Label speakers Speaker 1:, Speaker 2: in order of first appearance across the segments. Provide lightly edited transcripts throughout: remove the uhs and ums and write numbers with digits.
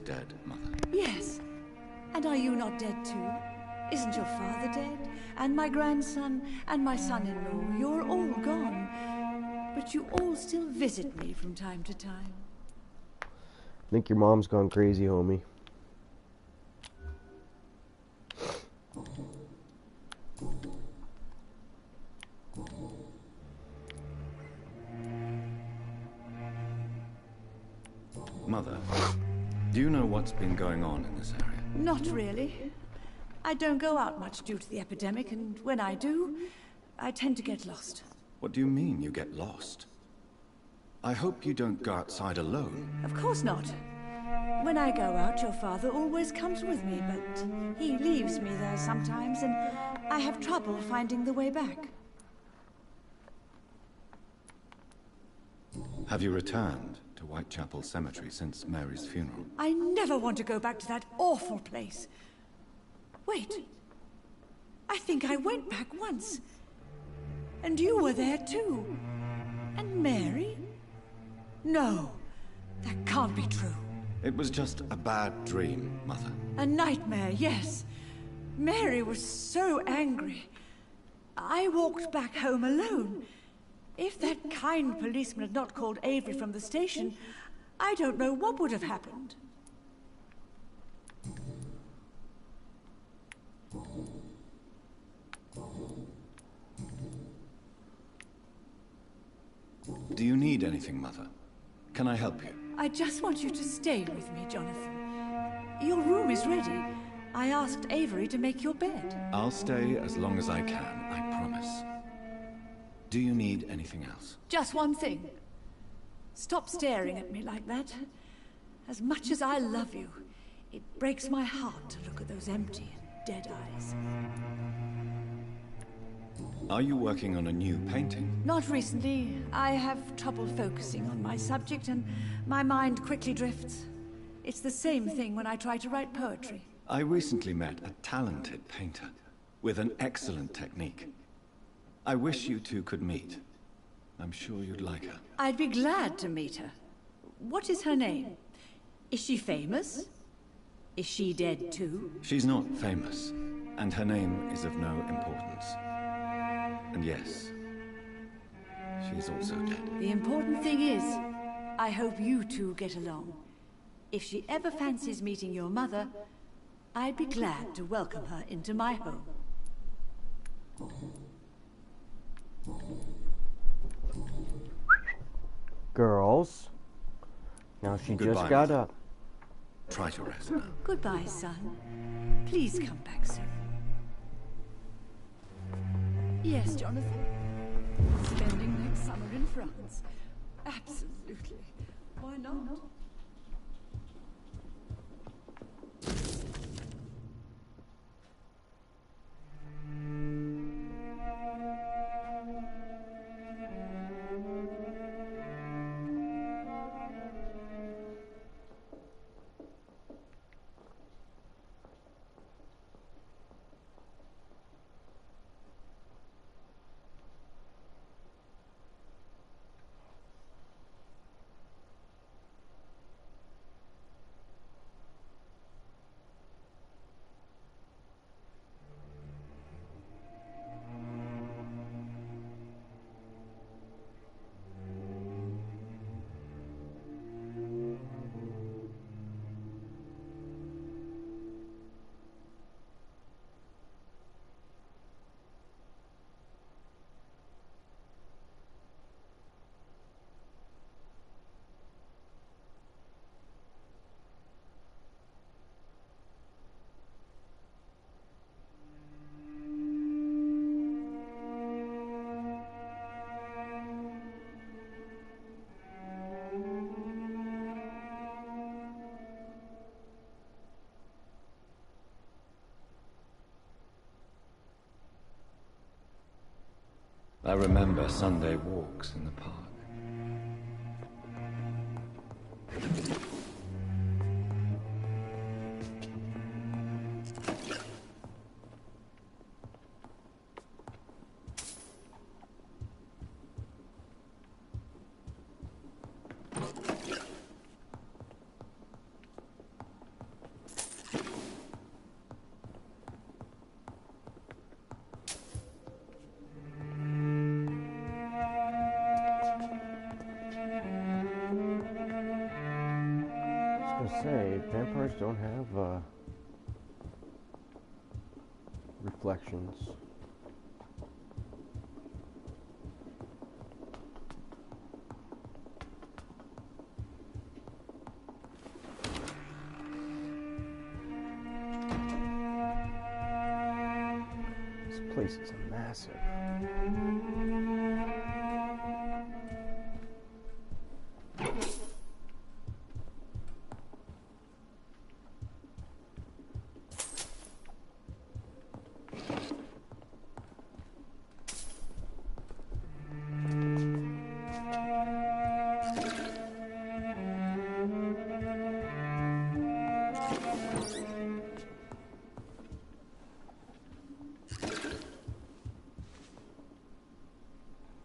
Speaker 1: dead, Mother.
Speaker 2: Yes. And are you not dead too? Isn't your father dead? And my grandson, and my son-in-law, you're all gone. But you all still visit me from time to time.
Speaker 3: I think your mom's gone crazy, homie.
Speaker 1: Mother, do you know what's been going on in this area?
Speaker 2: Not really. I don't go out much due to the epidemic, and when I do, I tend to get lost.
Speaker 1: What do you mean you get lost? I hope you don't go outside alone.
Speaker 2: Of course not. When I go out, your father always comes with me, but he leaves me there sometimes, and I have trouble finding the way back.
Speaker 1: Have you returned to Whitechapel Cemetery since Mary's funeral?
Speaker 2: I never want to go back to that awful place. Wait. I think I went back once. And you were there too. And Mary? No, that can't be true.
Speaker 1: It was just a bad dream, Mother.
Speaker 2: A nightmare, yes. Mary was so angry. I walked back home alone. If that kind policeman had not called Avery from the station, I don't know what would have happened.
Speaker 1: Do you need anything, Mother? Can I help you?
Speaker 2: I just want you to stay with me, Jonathan. Your room is ready. I asked Avery to make your bed.
Speaker 1: I'll stay as long as I can, I promise. Do you need anything else?
Speaker 2: Just one thing. Stop staring at me like that. As much as I love you, it breaks my heart to look at those empty and dead eyes.
Speaker 1: Are you working on a new painting?
Speaker 2: Not recently. I have trouble focusing on my subject, and my mind quickly drifts. It's the same thing when I try to write poetry.
Speaker 1: I recently met a talented painter with an excellent technique. I wish you two could meet. I'm sure you'd like her.
Speaker 2: I'd be glad to meet her. What is her name? Is she famous? Is she dead too?
Speaker 1: She's not famous, and her name is of no importance. And yes, she's also dead.
Speaker 2: The important thing is, I hope you two get along. If she ever fancies meeting your mother, I'd be glad to welcome her into my home.
Speaker 3: Girls. Now she
Speaker 1: Goodbye,
Speaker 3: just got up.
Speaker 1: Try to rest now.
Speaker 2: Goodbye, son. Please come back soon. Yes, Jonathan. Spending next summer in France. Absolutely. Why not?
Speaker 1: I remember Sunday walks in the park.
Speaker 3: say, vampires don't have reflections. This place is massive.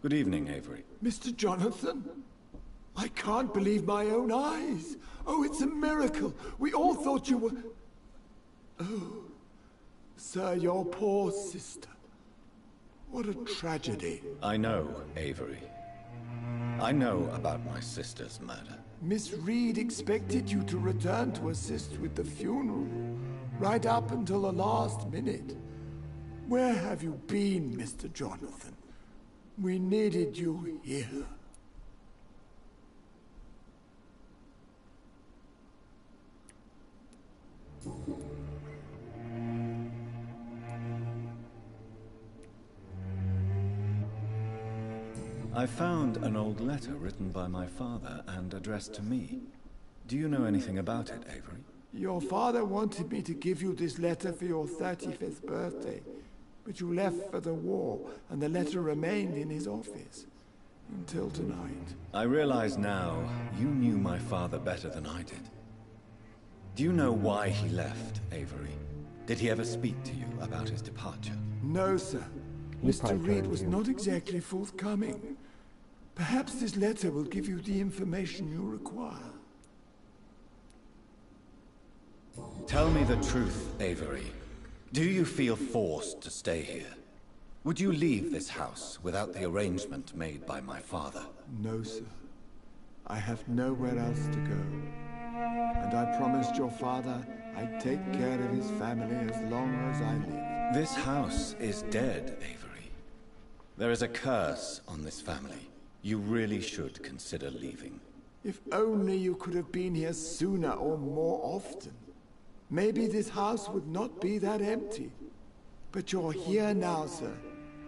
Speaker 1: Good evening, Avery.
Speaker 4: Mr. Jonathan? I can't believe my own eyes. Oh, it's a miracle. We all thought you were... Oh, sir, your poor sister. What a tragedy.
Speaker 1: I know, Avery. I know about my sister's murder.
Speaker 4: Miss Reed expected you to return to assist with the funeral, right up until the last minute. Where have you been, Mr. Jonathan? We needed you here.
Speaker 1: I found an old letter written by my father and addressed to me. Do you know anything about it, Avery?
Speaker 4: Your father wanted me to give you this letter for your 35th birthday, but you left for the war, and the letter remained in his office until tonight.
Speaker 1: I realize now you knew my father better than I did. Do you know why he left, Avery? Did he ever speak to you about his departure?
Speaker 4: No, sir.
Speaker 3: He's
Speaker 4: Mr.
Speaker 3: probably
Speaker 4: Reed
Speaker 3: trying
Speaker 4: was
Speaker 3: to-
Speaker 4: not exactly forthcoming. Perhaps this letter will give you the information you require.
Speaker 1: Tell me the truth, Avery. Do you feel forced to stay here? Would you leave this house without the arrangement made by my father?
Speaker 4: No, sir. I have nowhere else to go. And I promised your father I'd take care of his family as long as I live.
Speaker 1: This house is dead, Avery. There is a curse on this family. You really should consider leaving.
Speaker 4: If only you could have been here sooner or more often. Maybe this house would not be that empty. But you're here now, sir.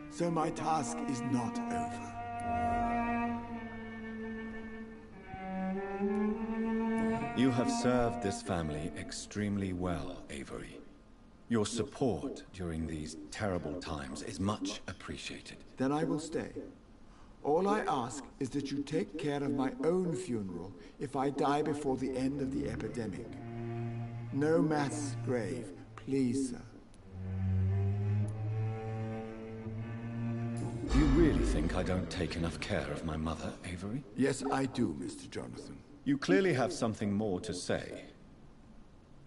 Speaker 4: So my task is not over.
Speaker 1: You have served this family extremely well, Avery. Your support during these terrible times is much appreciated.
Speaker 4: Then I will stay. All I ask is that you take care of my own funeral if I die before the end of the epidemic. No mass grave, please, sir.
Speaker 1: You really think I don't take enough care of my mother, Avery?
Speaker 4: Yes, I do, Mr. Jonathan.
Speaker 1: You clearly have something more to say.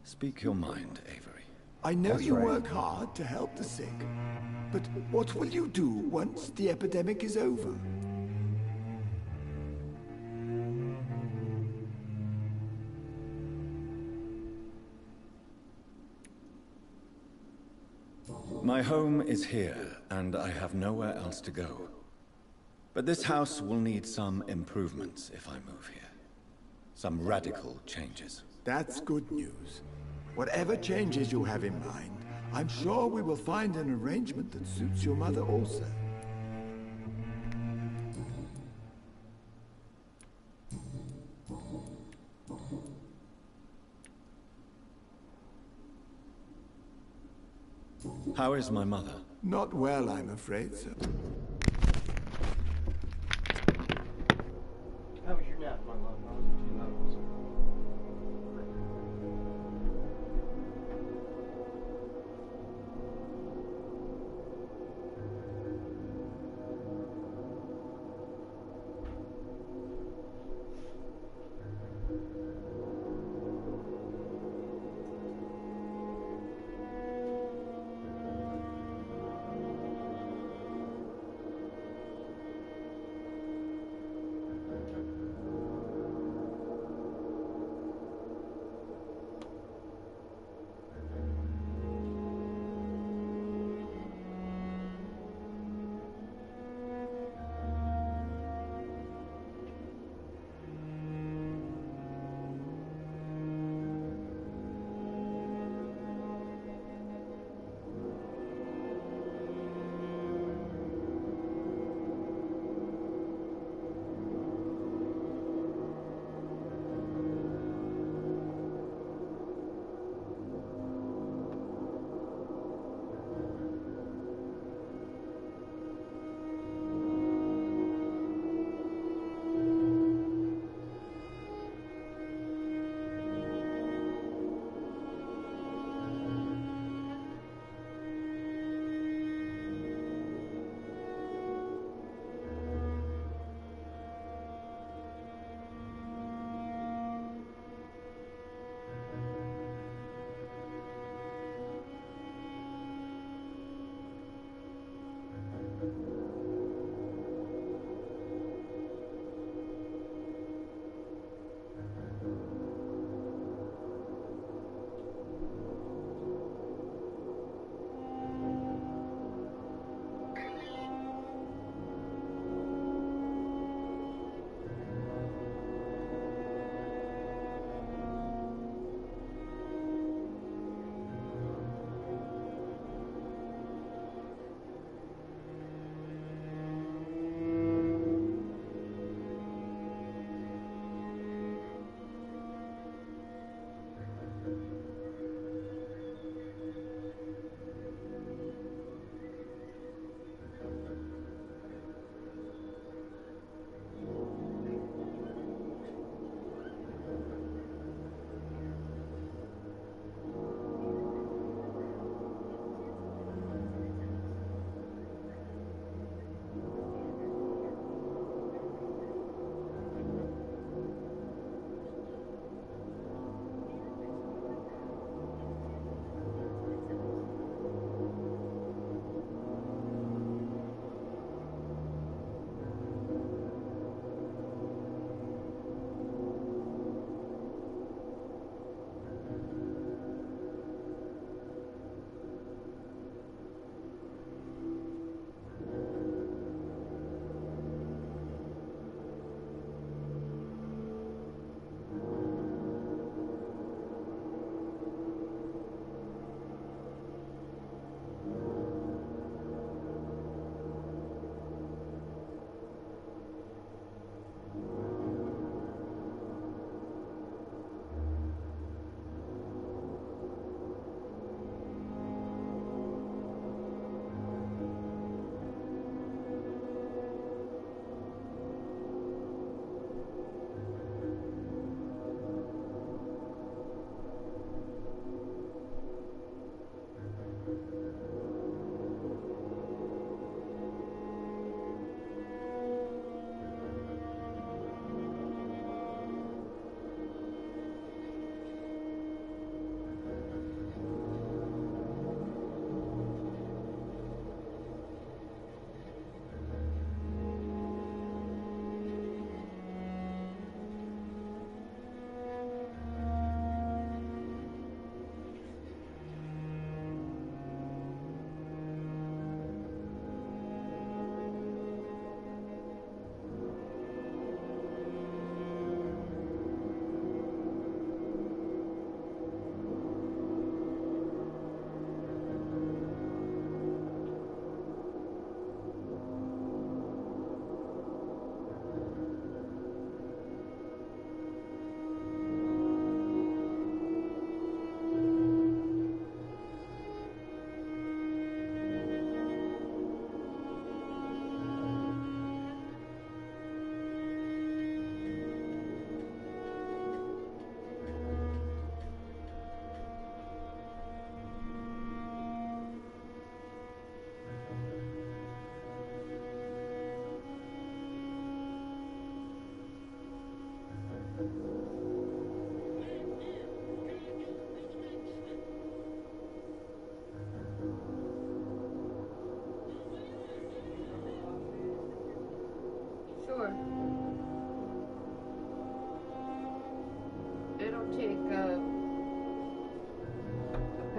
Speaker 1: Speak your mind, Avery.
Speaker 4: I know
Speaker 3: That's
Speaker 4: you
Speaker 3: right.
Speaker 4: work hard to help the sick. But what will you do once the epidemic is over?
Speaker 1: My home is here, and I have nowhere else to go. But this house will need some improvements if I move here. Some radical changes.
Speaker 4: That's good news. Whatever changes you have in mind, I'm sure we will find an arrangement that suits your mother also.
Speaker 1: How is my mother?
Speaker 4: Not well, I'm afraid, sir.
Speaker 3: How was your nap, my love? I wasn't too loud, was it?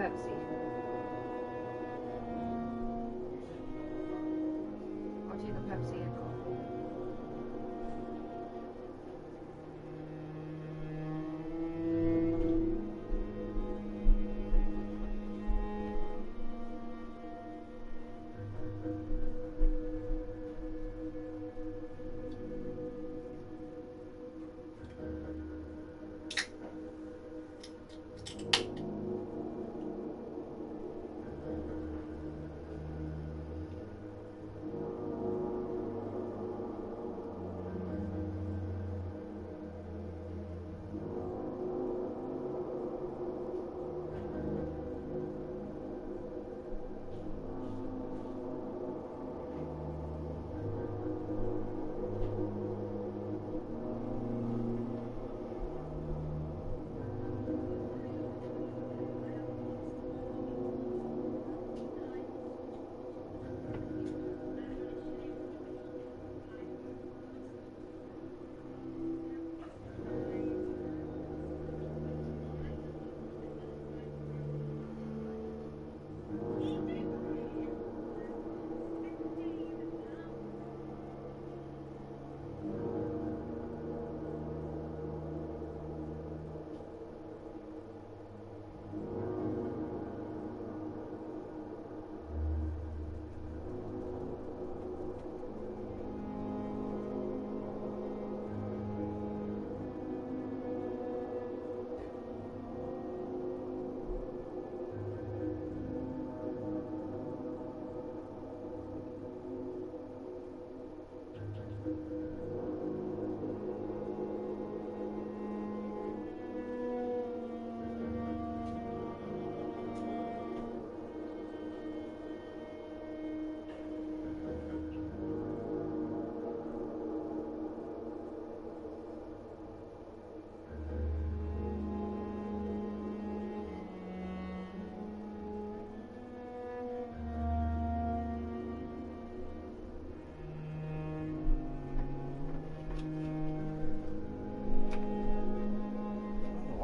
Speaker 5: Pepsi. I'll take a Pepsi and coffee.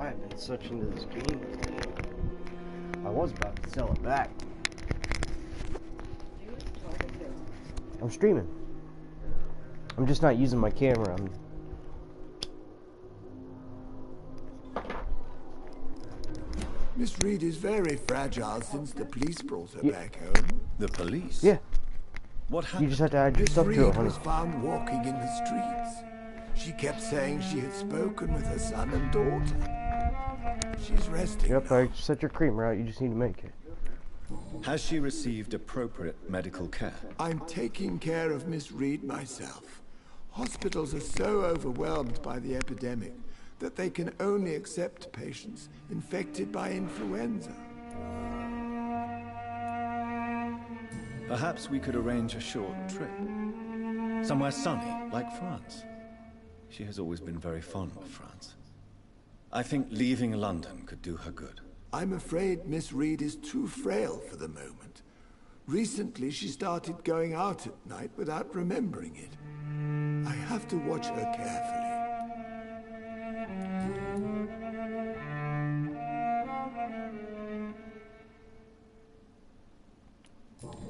Speaker 3: I've been such into this game. I was about to sell it back. I'm streaming. I'm just not using my camera.
Speaker 4: Miss Reed is very fragile since the police brought her back home.
Speaker 1: The police?
Speaker 3: Yeah.
Speaker 1: What happened?
Speaker 3: You just have to add your
Speaker 4: Miss
Speaker 3: stuff to it,
Speaker 4: Reed
Speaker 3: honey.
Speaker 4: was found walking in the streets. She kept saying she had spoken with her son and daughter. She's resting
Speaker 3: Yep,
Speaker 4: now.
Speaker 3: I set your creamer out. You just need to make it.
Speaker 1: Has she received appropriate medical care?
Speaker 4: I'm taking care of Miss Reed myself. Hospitals are so overwhelmed by the epidemic that they can only accept patients infected by influenza.
Speaker 1: Perhaps we could arrange a short trip. Somewhere sunny, like France. She has always been very fond of France. I think leaving London could do her good.
Speaker 4: I'm afraid Miss Reed is too frail for the moment. Recently, she started going out at night without remembering it. I have to watch her carefully.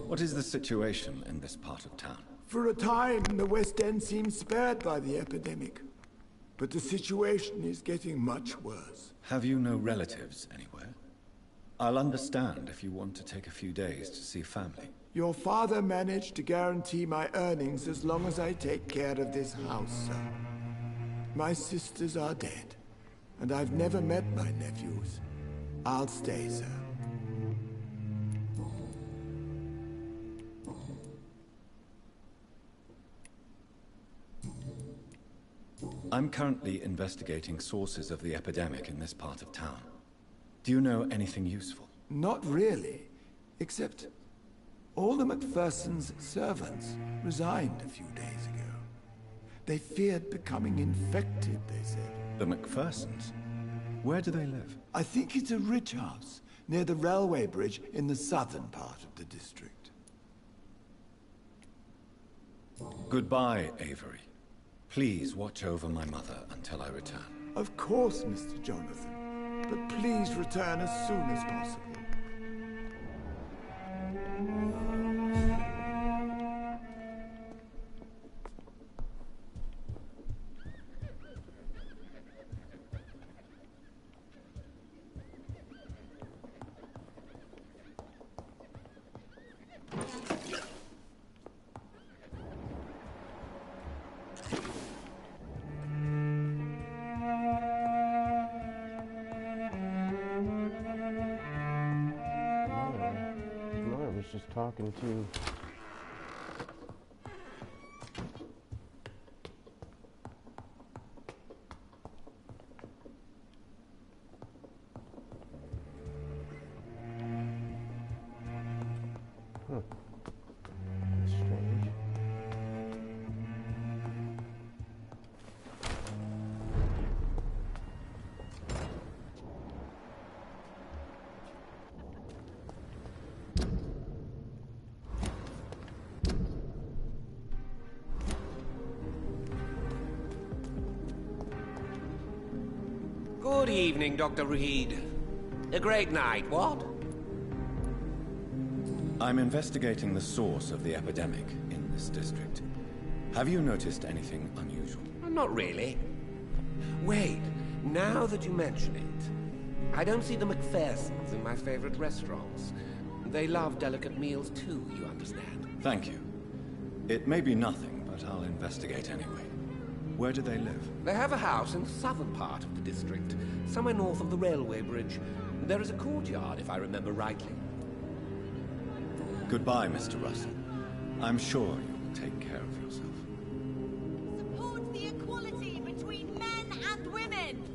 Speaker 1: What is the situation in this part of town?
Speaker 4: For a time, the West End seemed spared by the epidemic. But the situation is getting much worse.
Speaker 1: Have you no relatives anywhere? I'll understand if you want to take a few days to see family.
Speaker 4: Your father managed to guarantee my earnings as long as I take care of this house, sir. My sisters are dead, and I've never met my nephews. I'll stay, sir.
Speaker 1: I'm currently investigating sources of the epidemic in this part of town. Do you know anything useful?
Speaker 4: Not really, except all the Macphersons' servants resigned a few days ago. They feared becoming infected, they said.
Speaker 1: The Macphersons? Where do they live?
Speaker 4: I think it's a rich house near the railway bridge in the southern part of the district.
Speaker 1: Goodbye, Avery. Please watch over my mother until I return.
Speaker 4: Of course, Mr. Jonathan. But please return as soon as possible.
Speaker 3: just talking to... Strange.
Speaker 6: Good evening, Dr. Reed. A great night, what?
Speaker 1: I'm investigating the source of the epidemic in this district. Have you noticed anything unusual?
Speaker 6: Not really. Wait, now that you mention it, I don't see the McPhersons in my favorite restaurants. They love delicate meals too, you understand.
Speaker 1: Thank you. It may be nothing, but I'll investigate anyway. Where do they live?
Speaker 6: They have a house in the southern part of the district, somewhere north of the railway bridge. There is a courtyard, if I remember rightly.
Speaker 1: Goodbye, Mr. Russell. I'm sure you will take care of yourself.
Speaker 7: Support the equality between men and women!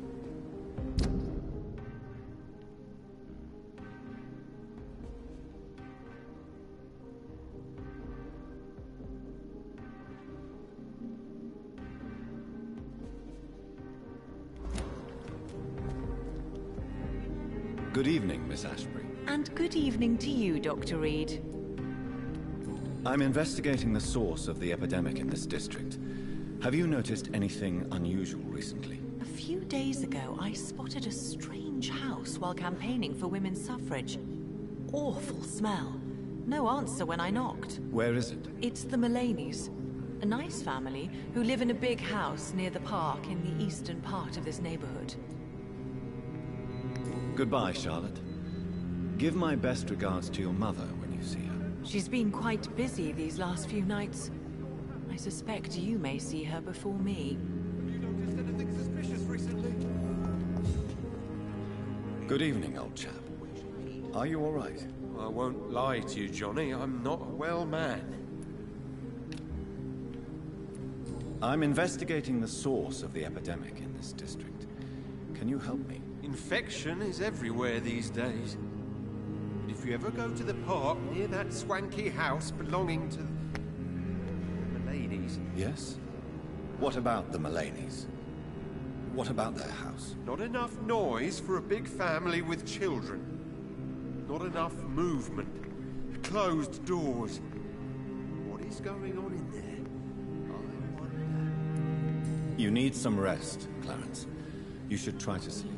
Speaker 1: Good evening, Miss Ashbury.
Speaker 2: And good evening to you, Dr. Reed.
Speaker 1: I'm investigating the source of the epidemic in this district. Have you noticed anything unusual recently?
Speaker 2: A few days ago, I spotted a strange house while campaigning for women's suffrage. Awful smell. No answer when I knocked.
Speaker 1: Where is it?
Speaker 2: It's the Mullaneys, a nice family who live in a big house near the park in the eastern part of this neighborhood.
Speaker 1: Goodbye, Charlotte. Give my best regards to your mother when you see her.
Speaker 2: She's been quite busy these last few nights. I suspect you may see her before me.
Speaker 8: Have you noticed anything suspicious recently?
Speaker 1: Good evening, old chap. Are you all right?
Speaker 8: I won't lie to you, Johnny. I'm not a well man.
Speaker 1: I'm investigating the source of the epidemic in this district. Can you help me?
Speaker 8: Infection is everywhere these days. But if you ever go to the park near that swanky house belonging to the ladies,
Speaker 1: Yes? What about the Mullaneys? What about their house?
Speaker 8: not enough noise for a big family with children. Not enough movement. Closed doors. What is going on in there? I wonder.
Speaker 1: You need some rest, Clarence. You should try to sleep.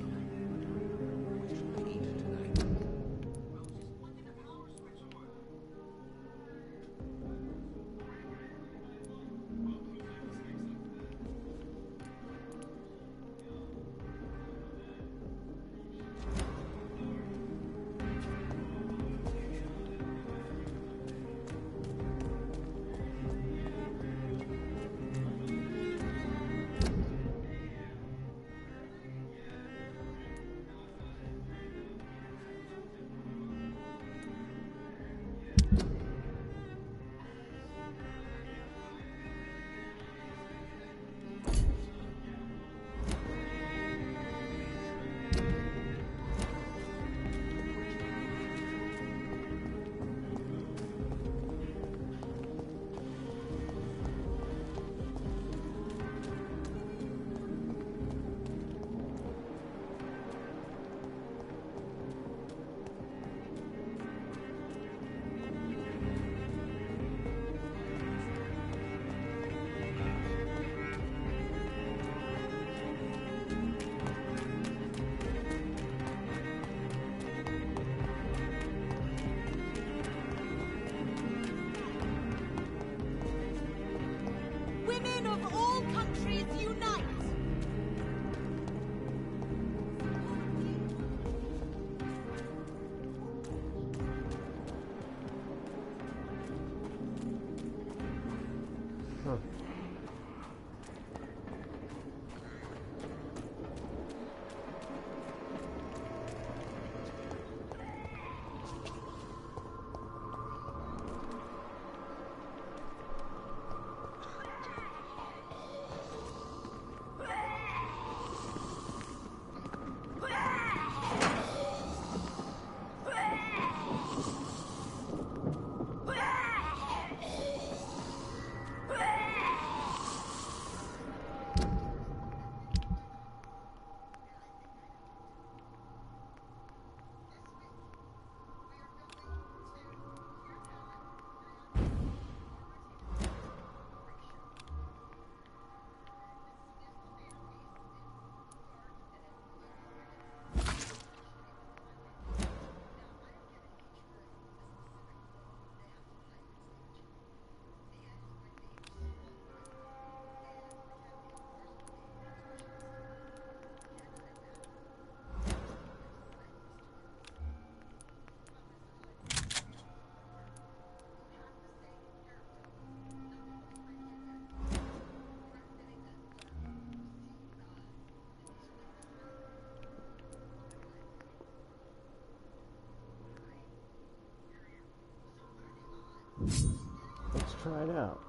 Speaker 3: Let's try it out.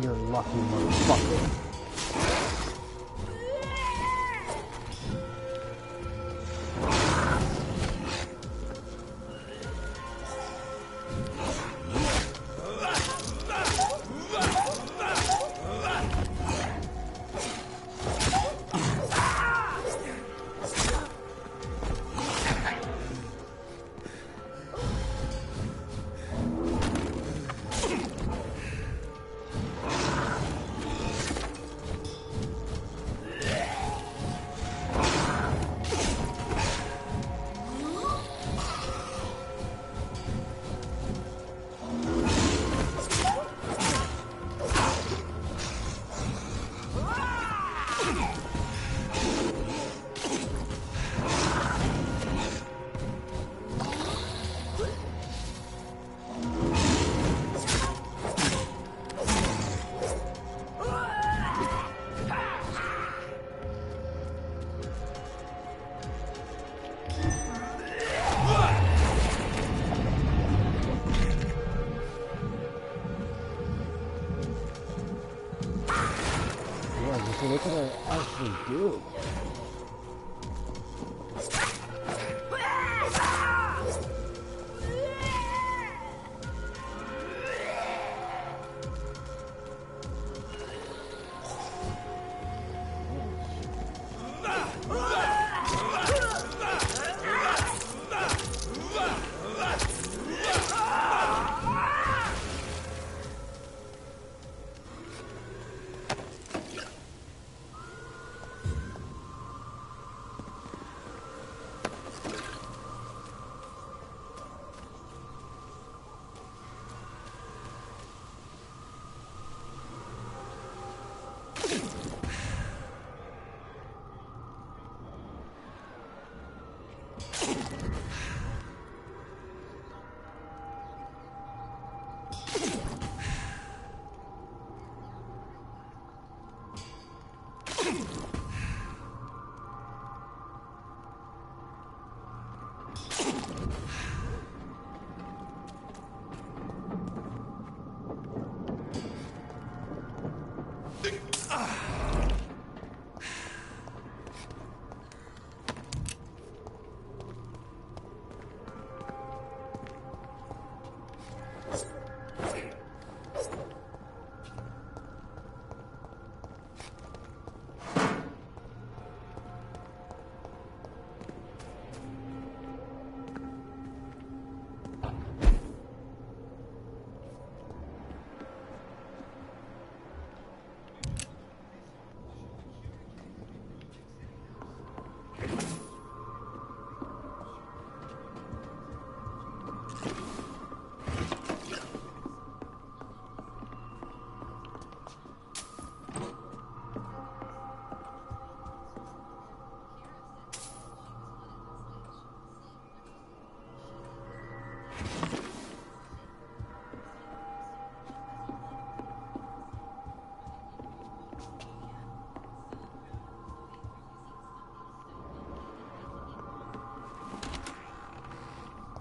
Speaker 3: You're lucky, motherfucker. So what can I actually do?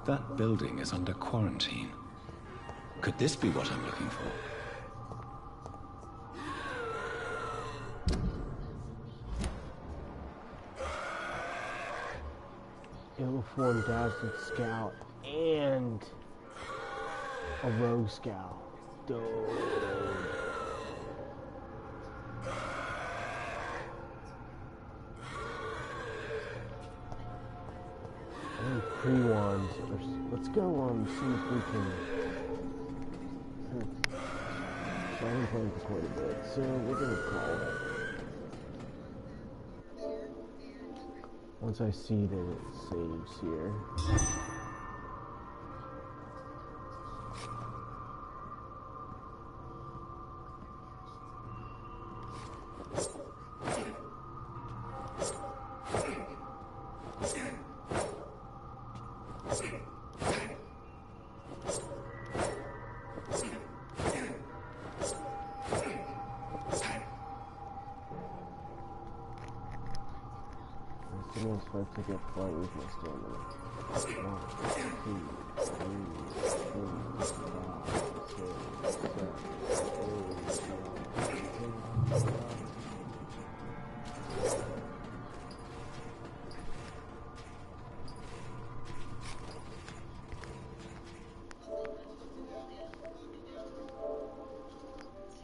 Speaker 1: That building is under quarantine. Could this be what I'm looking for?
Speaker 3: Ill-formed Dazzled Scout and a Rogue Scout. Dude. Pre-ones. Let's go see if we can. So I've been playing for quite a bit, so we're gonna call it. Once I see that it saves here. I'm supposed to get far with my stamina. 1, 2, 3, 4, 5, 6, 7, 8, 9.